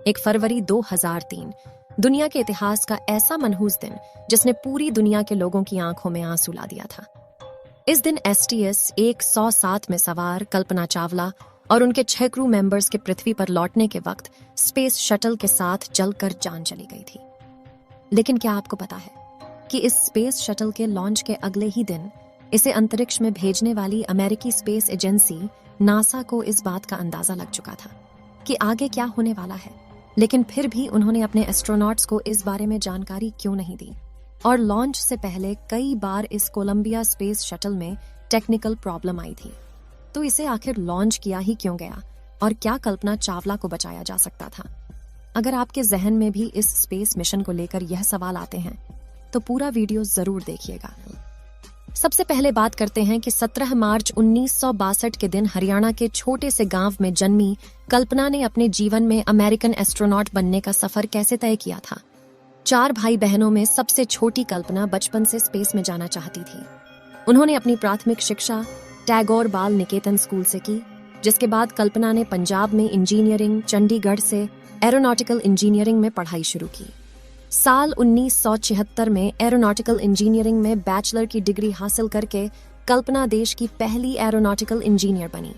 1 फरवरी 2003 दुनिया के इतिहास का ऐसा मनहूस दिन जिसने पूरी दुनिया के लोगों की आंखों में आंसू ला दिया था। इस दिन STS 107 में सवार कल्पना चावला और उनके 6 क्रू मेंबर्स के पृथ्वी पर लौटने के वक्त स्पेस शटल के साथ जलकर जान चली गई थी। लेकिन क्या आपको पता है कि इस स्पेस शटल के लॉन्च के अगले ही दिन इसे अंतरिक्ष में भेजने वाली अमेरिकी स्पेस एजेंसी नासा को इस बात का अंदाजा लग चुका था कि आगे क्या होने वाला है, लेकिन फिर भी उन्होंने अपने एस्ट्रोनॉट्स को इस बारे में जानकारी क्यों नहीं दी। और लॉन्च से पहले कई बार इस कोलंबिया स्पेस शटल में टेक्निकल प्रॉब्लम आई थी, तो इसे आखिर लॉन्च किया ही क्यों गया और क्या कल्पना चावला को बचाया जा सकता था? अगर आपके जहन में भी इस स्पेस मिशन को लेकर यह सवाल आते हैं तो पूरा वीडियो जरूर देखिएगा। सबसे पहले बात करते हैं कि 17 मार्च 1962 के दिन हरियाणा के छोटे से गांव में जन्मी कल्पना ने अपने जीवन में अमेरिकन एस्ट्रोनॉट बनने का सफर कैसे तय किया था। 4 भाई बहनों में सबसे छोटी कल्पना बचपन से स्पेस में जाना चाहती थी। उन्होंने अपनी प्राथमिक शिक्षा टैगोर बाल निकेतन स्कूल से की, जिसके बाद कल्पना ने पंजाब में इंजीनियरिंग, चंडीगढ़ से एरोनॉटिकल इंजीनियरिंग में पढ़ाई शुरू की। साल 1976 में एरोनॉटिकल इंजीनियरिंग में बैचलर की डिग्री हासिल करके कल्पना देश की पहली एरोनॉटिकल इंजीनियर बनी।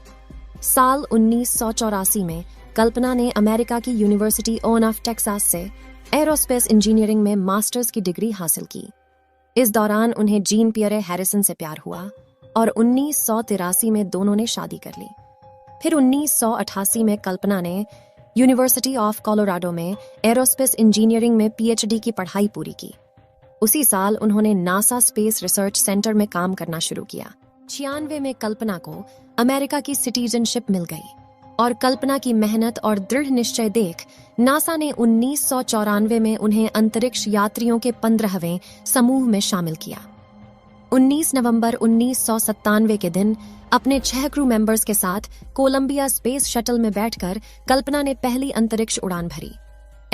साल 1984 में कल्पना ने अमेरिका की यूनिवर्सिटी ऑफ टेक्सास से एरोस्पेस इंजीनियरिंग में मास्टर्स की डिग्री हासिल की। इस दौरान उन्हें जीन पियरे हैरिसन से प्यार हुआ और 1983 में दोनों ने शादी कर ली। फिर 1988 में कल्पना ने यूनिवर्सिटी ऑफ कोलोराडो में एरोस्पेस इंजीनियरिंग में PhD की पढ़ाई पूरी की। उसी साल उन्होंने नासा स्पेस रिसर्च सेंटर में काम करना शुरू किया। 96 में कल्पना को अमेरिका की सिटीजनशिप मिल गई और कल्पना की मेहनत और दृढ़ निश्चय देख नासा ने 1994 में उन्हें अंतरिक्ष यात्रियों के 15वें समूह में शामिल किया। 19 नवंबर 1997 के दिन अपने 6 क्रू मेंबर्स के साथ कोलंबिया स्पेस शटल में बैठकर कल्पना ने पहली अंतरिक्ष उड़ान भरी।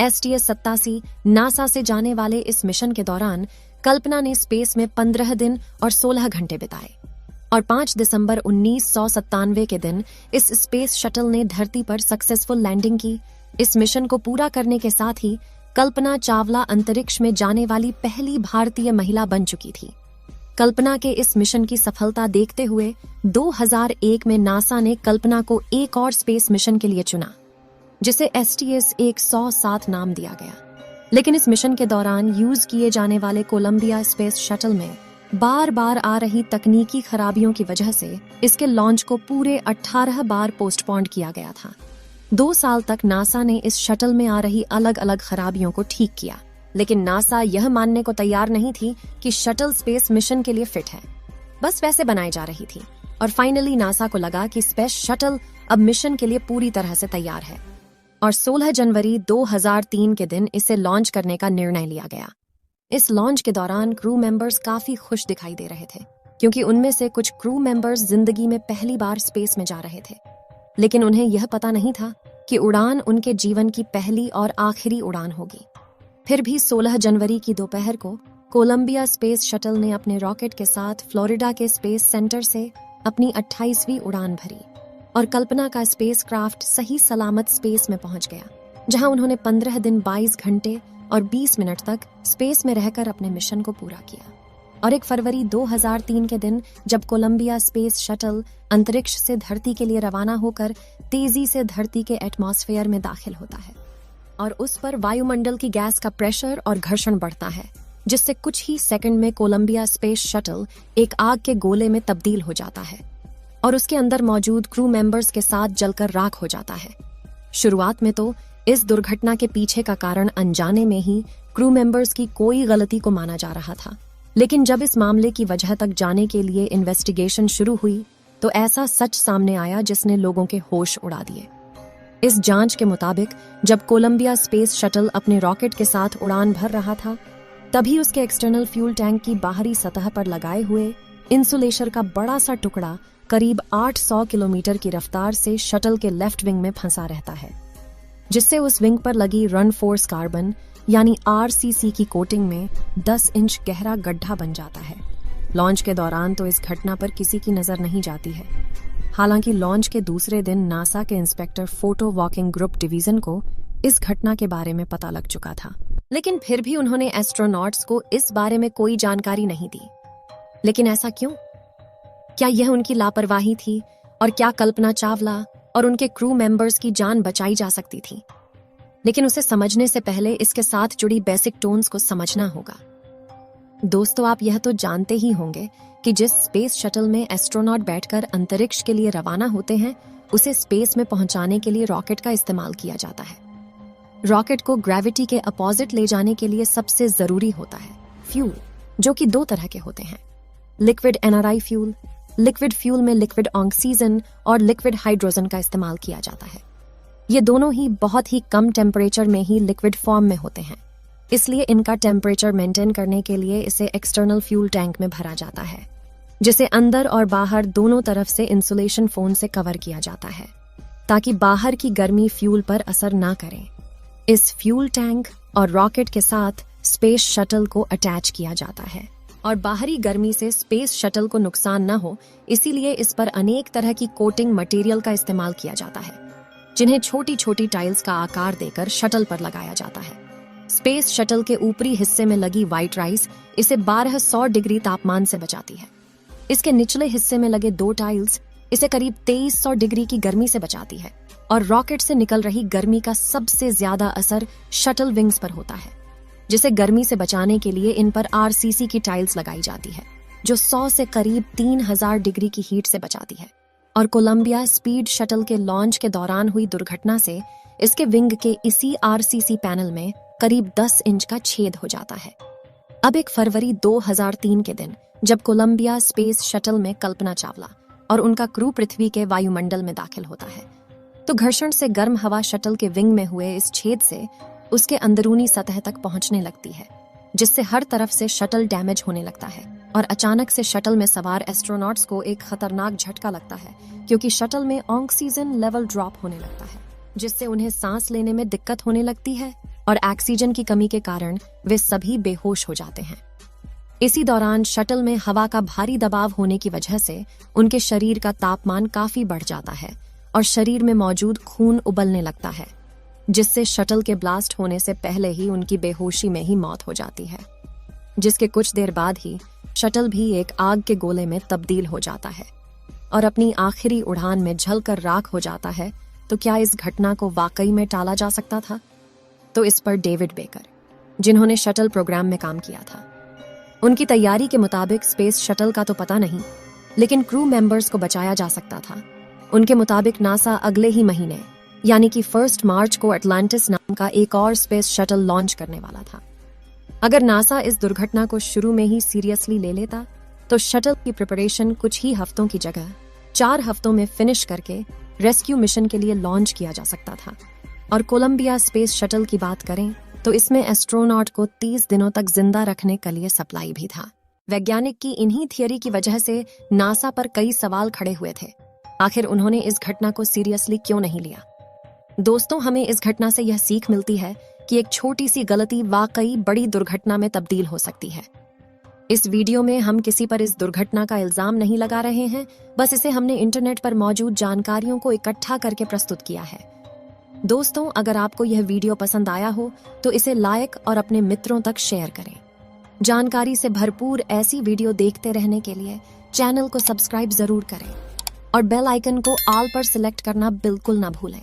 STS 87 नासा से जाने वाले इस मिशन के दौरान कल्पना ने स्पेस में 15 दिन और 16 घंटे बिताए और 5 दिसंबर 1997 के दिन इस स्पेस शटल ने धरती पर सक्सेसफुल लैंडिंग की। इस मिशन को पूरा करने के साथ ही कल्पना चावला अंतरिक्ष में जाने वाली पहली भारतीय महिला बन चुकी थी। कल्पना के इस मिशन की सफलता देखते हुए 2001 में नासा ने कल्पना को एक और स्पेस मिशन के लिए चुना, जिसे STS 107 नाम दिया गया। लेकिन इस मिशन के दौरान यूज किए जाने वाले कोलंबिया स्पेस शटल में बार बार आ रही तकनीकी खराबियों की वजह से इसके लॉन्च को पूरे 18 बार पोस्टपोन्ड किया गया था। 2 साल तक नासा ने इस शटल में आ रही अलग अलग खराबियों को ठीक किया, लेकिन नासा यह मानने को तैयार नहीं थी कि शटल स्पेस मिशन के लिए फिट है, बस वैसे बनाई जा रही थी। और फाइनली नासा को लगा कि स्पेस शटल अब मिशन के लिए पूरी तरह से तैयार है और 16 जनवरी 2003 के दिन इसे लॉन्च करने का निर्णय लिया गया। इस लॉन्च के दौरान क्रू मेंबर्स काफी खुश दिखाई दे रहे थे, क्योंकि उनमें से कुछ क्रू मेंबर्स जिंदगी में पहली बार स्पेस में जा रहे थे। लेकिन उन्हें यह पता नहीं था कि उड़ान उनके जीवन की पहली और आखिरी उड़ान होगी। फिर भी 16 जनवरी की दोपहर को कोलंबिया स्पेस शटल ने अपने रॉकेट के साथ फ्लोरिडा के स्पेस सेंटर से अपनी 28वीं उड़ान भरी और कल्पना का स्पेस क्राफ्ट सही सलामत स्पेस में पहुंच गया, जहां उन्होंने 15 दिन 22 घंटे और 20 मिनट तक स्पेस में रहकर अपने मिशन को पूरा किया। और 1 फरवरी 2003 के दिन जब कोलंबिया स्पेस शटल अंतरिक्ष से धरती के लिए रवाना होकर तेजी से धरती के एटमॉस्फेयर में दाखिल होता है और उस पर वायुमंडल की गैस का प्रेशर और घर्षण बढ़ता है, जिससे कुछ ही सेकंड में कोलंबिया स्पेस शटल एक आग के गोले में तब्दील हो जाता है और उसके अंदर मौजूद क्रू मेंबर्स के साथ जलकर राख हो जाता है। शुरुआत में तो इस दुर्घटना के पीछे का कारण अनजाने में ही क्रू मेंबर्स की कोई गलती को माना जा रहा था, लेकिन जब इस मामले की वजह तक जाने के लिए इन्वेस्टिगेशन शुरू हुई तो ऐसा सच सामने आया जिसने लोगों के होश उड़ा दिए। इस जांच के मुताबिक जब कोलंबिया स्पेस शटल अपने रॉकेट के साथ उड़ान भर रहा था, तभी उसके एक्सटर्नल फ्यूल टैंक की बाहरी सतह पर लगाए हुए इंसुलेशन का बड़ा सा टुकड़ा करीब 800 किलोमीटर की रफ्तार से शटल के लेफ्ट विंग में फंसा रहता है, जिससे उस विंग पर लगी रन फोर्स कार्बन यानी RCC की कोटिंग में 10 इंच गहरा गड्ढा बन जाता है। लॉन्च के दौरान तो इस घटना पर किसी की नजर नहीं जाती है। हालांकि लॉन्च के दूसरे दिन नासा के inspector photo walking group division को इस घटना के बारे में पता लग चुका था, लेकिन फिर भी उन्होंने एस्ट्रोनॉट्स को इस बारे में कोई जानकारी नहीं दी। लेकिन ऐसा क्यों? क्या यह उनकी लापरवाही थी, और क्या कल्पना चावला और उनके क्रू मेंबर्स की जान बचाई जा सकती थी? लेकिन उसे समझने से पहले इसके साथ जुड़ी बेसिक टोन्स को समझना होगा। दोस्तों, आप यह तो जानते ही होंगे कि जिस स्पेस शटल में एस्ट्रोनॉट बैठकर अंतरिक्ष के लिए रवाना होते हैं, उसे स्पेस में पहुंचाने के लिए रॉकेट का इस्तेमाल किया जाता है। रॉकेट को ग्रेविटी के अपोजिट ले जाने के लिए सबसे जरूरी होता है फ्यूल, जो कि 2 तरह के होते हैं, liquid NRI fuel. Liquid fuel में लिक्विड ऑक्सीजन और लिक्विड हाइड्रोजन का इस्तेमाल किया जाता है। ये दोनों ही बहुत ही कम टेम्परेचर में ही लिक्विड फॉर्म में होते हैं, इसलिए इनका टेम्परेचर मेंटेन करने के लिए इसे एक्सटर्नल फ्यूल टैंक में भरा जाता है, जिसे अंदर और बाहर दोनों तरफ से इंसुलेशन फोम से कवर किया जाता है, ताकि बाहर की गर्मी फ्यूल पर असर ना करे। इस फ्यूल टैंक और रॉकेट के साथ स्पेस शटल को अटैच किया जाता है, और बाहरी गर्मी से स्पेस शटल को नुकसान न हो, इसीलिए इस पर अनेक तरह की कोटिंग मटेरियल का इस्तेमाल किया जाता है, जिन्हें छोटी छोटी टाइल्स का आकार देकर शटल पर लगाया जाता है। स्पेस शटल के ऊपरी हिस्से में लगी व्हाइट राइस इसे 1200 डिग्री तापमान से बचाती है। इसके निचले हिस्से में लगे 2 टाइल्स इसे करीब 2300 डिग्री की गर्मी से बचाती है, और रॉकेट से निकल रही गर्मी का सबसे ज्यादा असर शटल विंग्स पर होता है, जिसे गर्मी से बचाने के लिए इन पर आरसीसी की टाइल्स लगाई जाती है, जो 100 से करीब 3000 डिग्री की हीट से बचाती है। और कोलंबिया स्पीड शटल के लॉन्च के दौरान हुई दुर्घटना से इसके विंग के इसी आरसीसी पैनल में करीब 10 इंच का छेद हो जाता है। अब 1 फरवरी 2003 के दिन जब कोलंबिया स्पेस शटल में कल्पना चावला और उनका क्रू पृथ्वी के वायुमंडल में दाखिल होता है, तो घर्षण से गर्म हवा शटल के विंग में हुए इस छेद से उसके अंदरूनी सतह तक पहुंचने लगती है, जिससे हर तरफ से शटल डैमेज होने लगता है, और अचानक से शटल में सवार एस्ट्रोनॉट्स को एक खतरनाक झटका लगता है, क्योंकि शटल में ऑक्सीजन लेवल ड्रॉप होने लगता है, जिससे उन्हें सांस लेने में दिक्कत होने लगती है, और ऑक्सीजन की कमी के कारण वे सभी बेहोश हो जाते हैं। इसी दौरान शटल में हवा का भारी दबाव होने की वजह से उनके शरीर का तापमान काफी बढ़ जाता है, और शरीर में मौजूद खून उबलने लगता है, जिससे शटल के ब्लास्ट होने से पहले ही उनकी बेहोशी में ही मौत हो जाती है। जिसके कुछ देर बाद ही शटल भी एक आग के गोले में तब्दील हो जाता है और अपनी आखिरी उड़ान में जलकर राख हो जाता है। तो क्या इस घटना को वाकई में टाला जा सकता था? तो इस पर डेविड बेकर, जिन्होंने शटल प्रोग्राम में काम किया था, उनकी तैयारी के मुताबिक स्पेस शटल का तो पता नहीं, लेकिन क्रू मेंबर्स को बचाया जा सकता था। उनके मुताबिक नासा अगले ही महीने यानी कि 1 मार्च को अटलांटिस नाम का एक और स्पेस शटल लॉन्च करने वाला था। अगर नासा इस दुर्घटना को शुरू में ही सीरियसली ले लेता तो शटल की प्रिपरेशन कुछ ही हफ्तों की जगह 4 हफ्तों में फिनिश करके रेस्क्यू मिशन के लिए लॉन्च किया जा सकता था। और कोलंबिया स्पेस शटल की बात करें तो इसमें एस्ट्रोनॉट को 30 दिनों तक जिंदा रखने के लिए सप्लाई भी था। वैज्ञानिक की इन्हीं थियरी की वजह से नासा पर कई सवाल खड़े हुए थे। आखिर उन्होंने इस घटना को सीरियसली क्यों नहीं लिया? दोस्तों, हमें इस घटना से यह सीख मिलती है कि एक छोटी सी गलती वाकई बड़ी दुर्घटना में तब्दील हो सकती है। इस वीडियो में हम किसी पर इस दुर्घटना का इल्जाम नहीं लगा रहे हैं, बस इसे हमने इंटरनेट पर मौजूद जानकारियों को इकट्ठा करके प्रस्तुत किया है। दोस्तों, अगर आपको यह वीडियो पसंद आया हो तो इसे लाइक और अपने मित्रों तक शेयर करें। जानकारी से भरपूर ऐसी वीडियो देखते रहने के लिए चैनल को सब्सक्राइब जरूर करें और बेल आइकन को ऑल पर सिलेक्ट करना बिल्कुल ना भूलें।